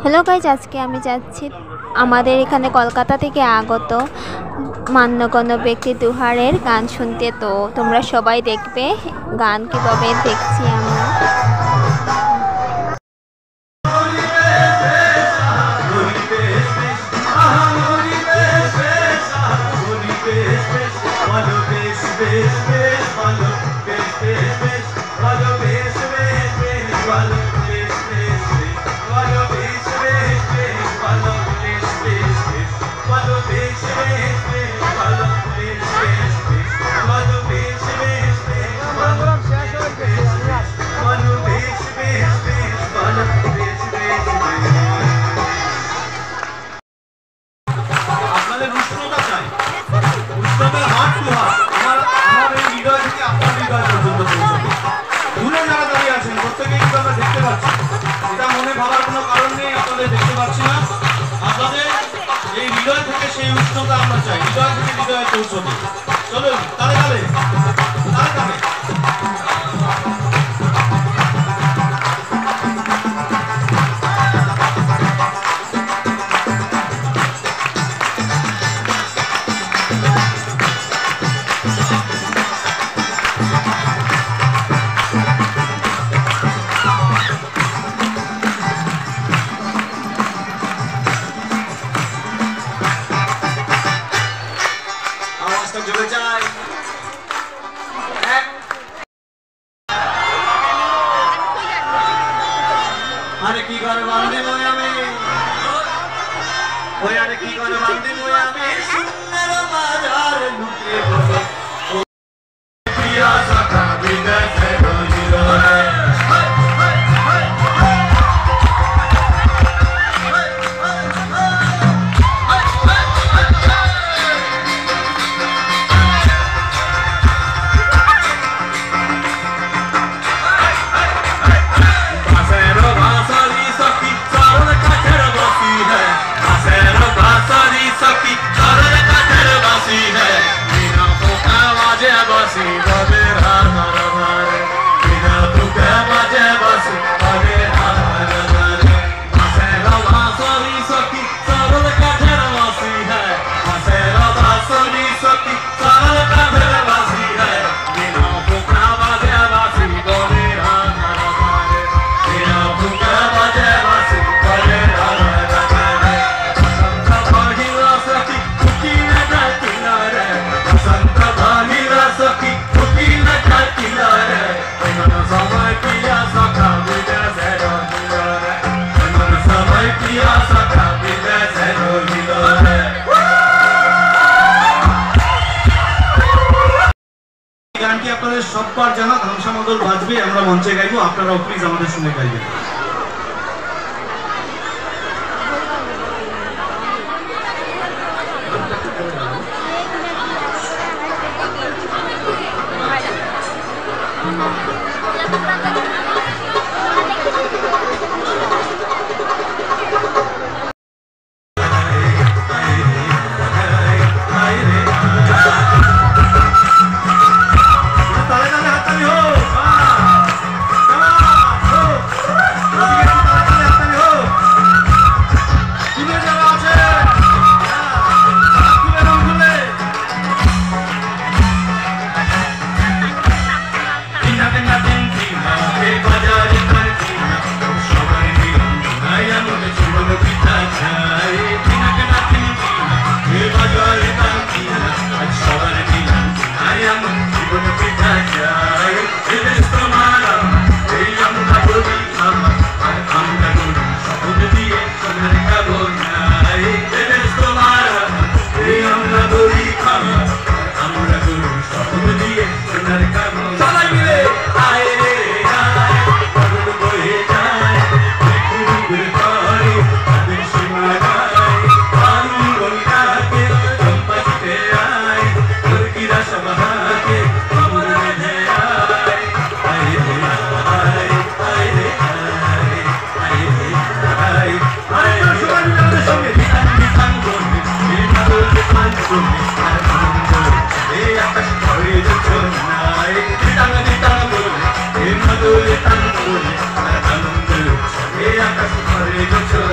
Hello guys, আজকে আমি যাচ্ছি আমাদের এখানে কলকাতা থেকে আগত মান্যগণ্য ব্যক্তি দুহারের গান শুনতে। তো তোমরা সবাই দেখবে গান কীভাবে দেখছি আমরা। সববার জানা ধামসা মদল বাজবে, আমরা মঞ্চে গাইবো, আপনারাও প্লিজ আমাদের শুনে গাইবেন।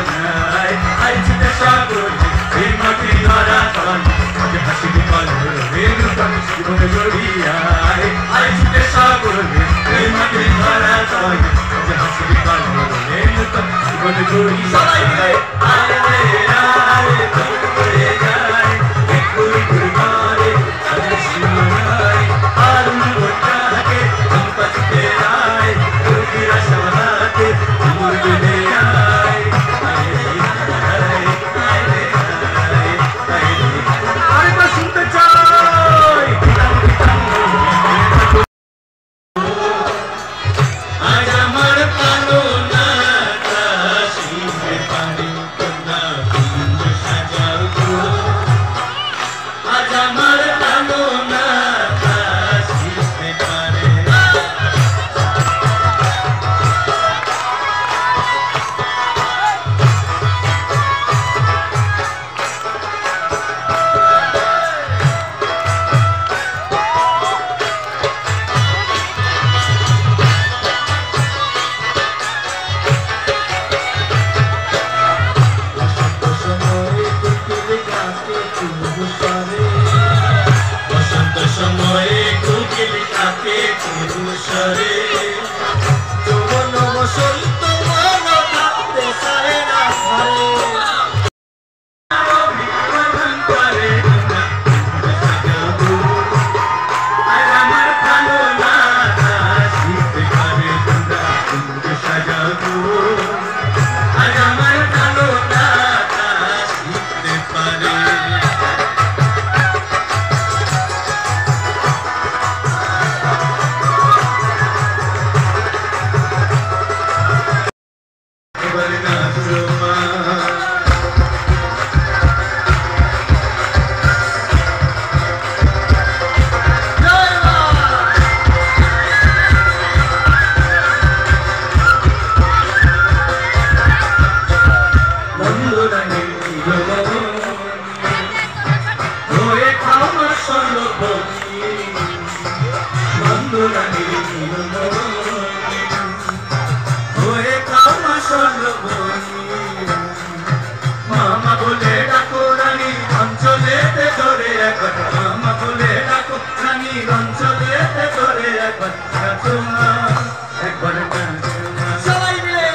নাই আই ছুটে সাগর এই মাটির ধরা তল আজ হাসি বিকল রে নূতন জীবনে জড়িয়ায় আই ছুটে সাগর এই মাটির ধরা তল আজ হাসি বিকল রে নূতন জীবনে জড়িয়ায় সবাই মিলে আয় রে আয় তুই করে যায় এক কুড়ি কুড়ি মারে আজ সীমানায় আর উন্নতকে সম্পত্তি রায় দুর্গিরা সমানাতে মোর গলে আয় আয় রে আরেকবার শুনতে চাই আজ আমার কালো না কাশিতে পারে কন্যা কুঞ্জ সাজাও গো আজ আমার কালো না কাশিতে পারে বসন্ত সময়ে কোকিল কাকে চুবুসরে যৌবন বসন্ত মন থাকতে চায় না ঘরে আমার ভালো না শীতে পারে তোমরা কুঞ্জ সাজাবো আজ আমার ভালো না শীতে পারে এবার নাচো মা জয় মা বন্ধুরানীর নীলমণি হয়ে খাও না স্বর্ণবতী বন্ধুরানীর নীলমণি হয়ে খাও না স্বর্ণবতী মামা বলে ডাকো রানী অঞ্চলেতে ধরে একবার মামা বলে ডাকো রানী অঞ্চলেতে ধরে একবার নাচো মা একবার নাচো মা সবাই মিলে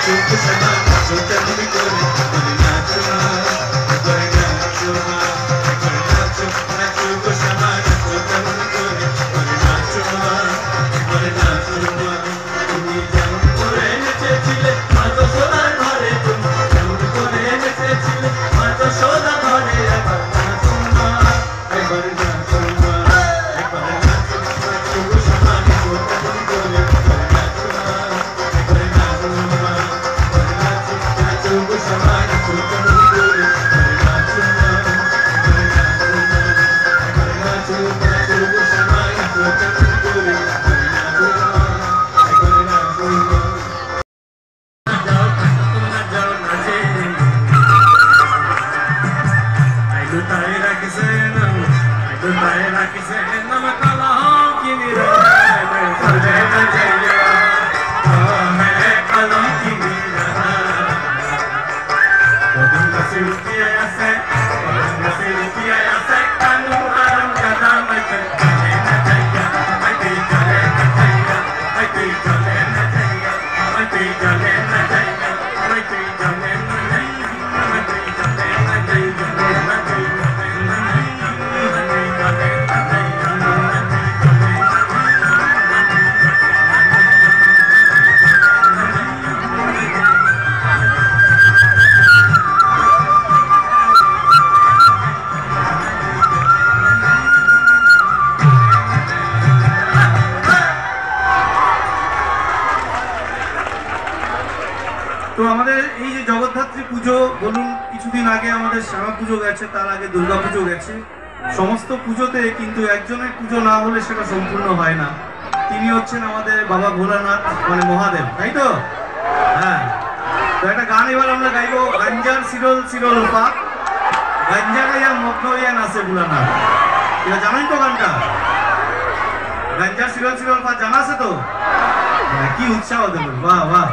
চুপ সবা চুপটা তুমি করে নাচো মা একবার নাচো মা একবার নাচো নাচো গো সবা চুপটা তুমি করে নাচো মা একবার নাচো মা তুমি যেমন করে নেচেছিলে মাতো সোনার ঘরে তুমি যেমন করে নেচেছিলে মাতো সোনার ঘরে একবার নাচো মা একবার নাচো মা একবার নাচো নাচো গো সবা চুপটা তুমি করে নাচো মা একবার নাচো মা একবার নাচো নাচো গো সবা চুপটা তুমি করে নাচো মা একবার নাচো মা একবার নাচো নাচো গো সবা চুপটা তুমি করে নাচো মা একবার নাচো মা তো আমাদের এই যে জগদ্ধাত্রী পুজো বলুন, কিছুদিন আগে আমাদের শ্যামা পুজো গেছে, তার আগে দুর্গা পুজো গেছে। সমস্ত পুজোতে কিন্তু একজনের পুজো না হলে সেটা সম্পূর্ণ হয় না। তিনি হচ্ছেন আমাদের বাবা ভোলানাথ, মানে মহাদেব, তাই তো? হ্যাঁ, তো একটা গান এবার আমরা গাইবো, গাঞ্জার শিরল শিরল পা, গাঞ্জা গাইয়া মগ্ন হইয়া নাচে ভোলানাথ। এটা জানেন তো গানটা? গাঞ্জার শিরল শিরল পা জানা আছে তো? কি উৎসাহ দেবেন, বাহ বাহ।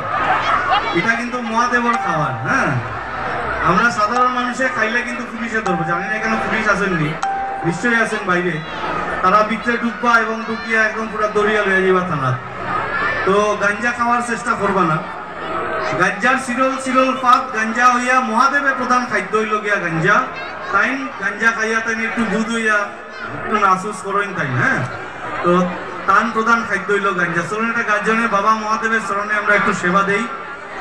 এটা কিন্তু মহাদেবর খাবার। হ্যাঁ, আমরা সাধারণ মানুষে খাইলে কিন্তু পুলিশে ধরবো। জানি না এখানে পুলিশ আসেননি, নিশ্চয়ই আছেন বাইরে। তারা ভিতরে ঢুকবা এবং ঢুকিয়া একদম পুরো দরিয়া লইয়া যাবা থানা। তো গাঞ্জা খাওয়ার চেষ্টা করবা না। গাঞ্জার সিরল সিরল পাত গাঞ্জা হইয়া মহাদেবের প্রধান খাদ্য হইল গিয়া গাঞ্জা। তাই গাঞ্জা খাইয়া তাই একটু দুধ হইয়া একটু নাসুস করেন তাই। হ্যাঁ, তো তান প্রধান খাদ্য হইল গাঞ্জা। চলুন এটা গাজনের বাবা মহাদেবের চরণে আমরা একটু সেবা দেই,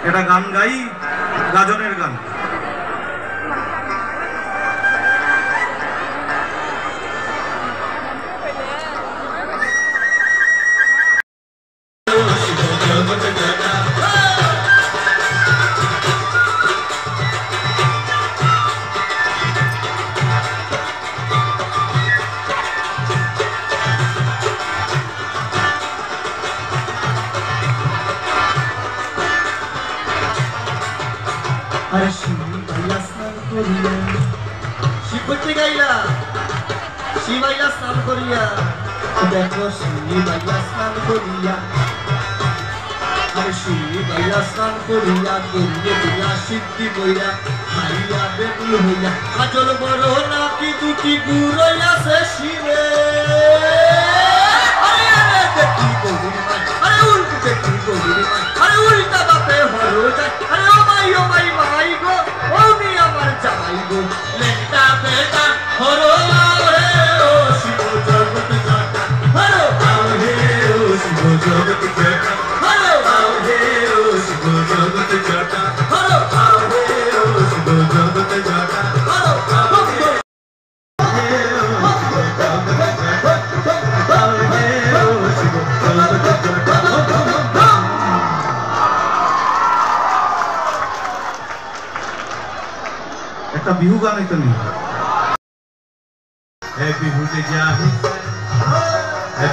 এটা গান গাই, গাজনের গান। আরে শিবাইলা স্নান করিয়া, শিব করতে গাইলা, শিবাইলা স্নান করিয়া, দেখো শিবাইলা স্নান করিয়া, আরে শিবাইলা স্নান করিয়া, করিয়ে দিয়া সিদ্ধি বইয়া, হাইয়া বেকুল হইয়া, কাজল বড় নাকি দুটি গুড়াইয়াছে শিবে। আরে দেখি গৌরী মাই, আরে উল্টো দেখি গৌরী মাই, আরে উল্টা বাপে হলো যায়, আরে ও মাই মাই গো, ও মি আমার জামাই গো, লেটা বেটা হরো রে ও শিব জগৎ জাতা, হরো আও হে ও শিব জগৎ জাতা, হরো আও হে ও শিব জগৎ জাতা, হরো আও হে ও শিব জগৎ জাতা, হরো আও হে একটা বিহু গান হইতো নি।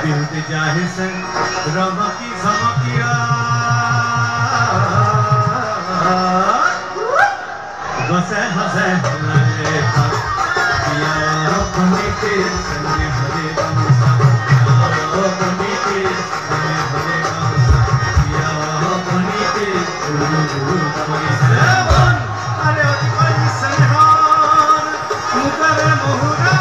বিহুতে যাহিসে রমকি ঝমকিয়া গসে হসে লাগে পিয়া কমিতে সঙ্গে হরে গামসা, ও কমিতে সঙ্গে হরে গামসা, পিয়া কমিতে গুরু গুরু করে সেবন। আরে অতি কইছে হার মুকরে মোহরা,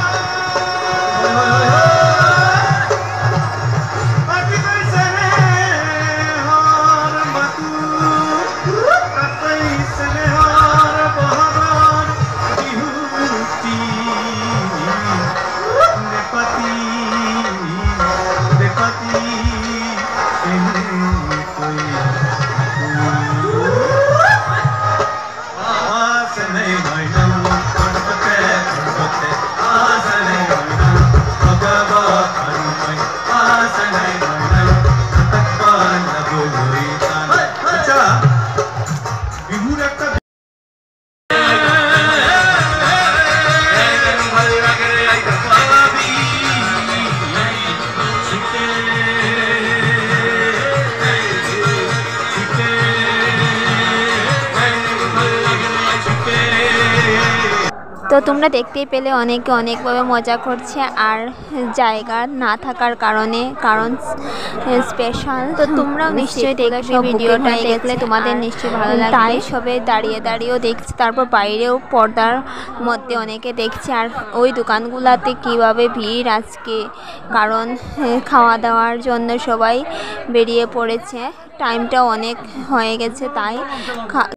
তো তোমরা দেখতেই পেলে অনেকে অনেকভাবে মজা করছে, আর জায়গা না থাকার কারণে, কারণ স্পেশাল। তো তোমরাও নিশ্চয়ই দেখবে ভিডিওটা, দেখলে তোমাদের নিশ্চয়ই ভালো লাগবে। তাই সবে দাঁড়িয়ে দাঁড়িয়েও দেখছে, তারপর বাইরেও পর্দার মধ্যে অনেকে দেখছে। আর ওই দোকানগুলোতে কীভাবে ভিড় আজকে, কারণ খাওয়া দাওয়ার জন্য সবাই বেরিয়ে পড়েছে, টাইমটা অনেক হয়ে গেছে, তাই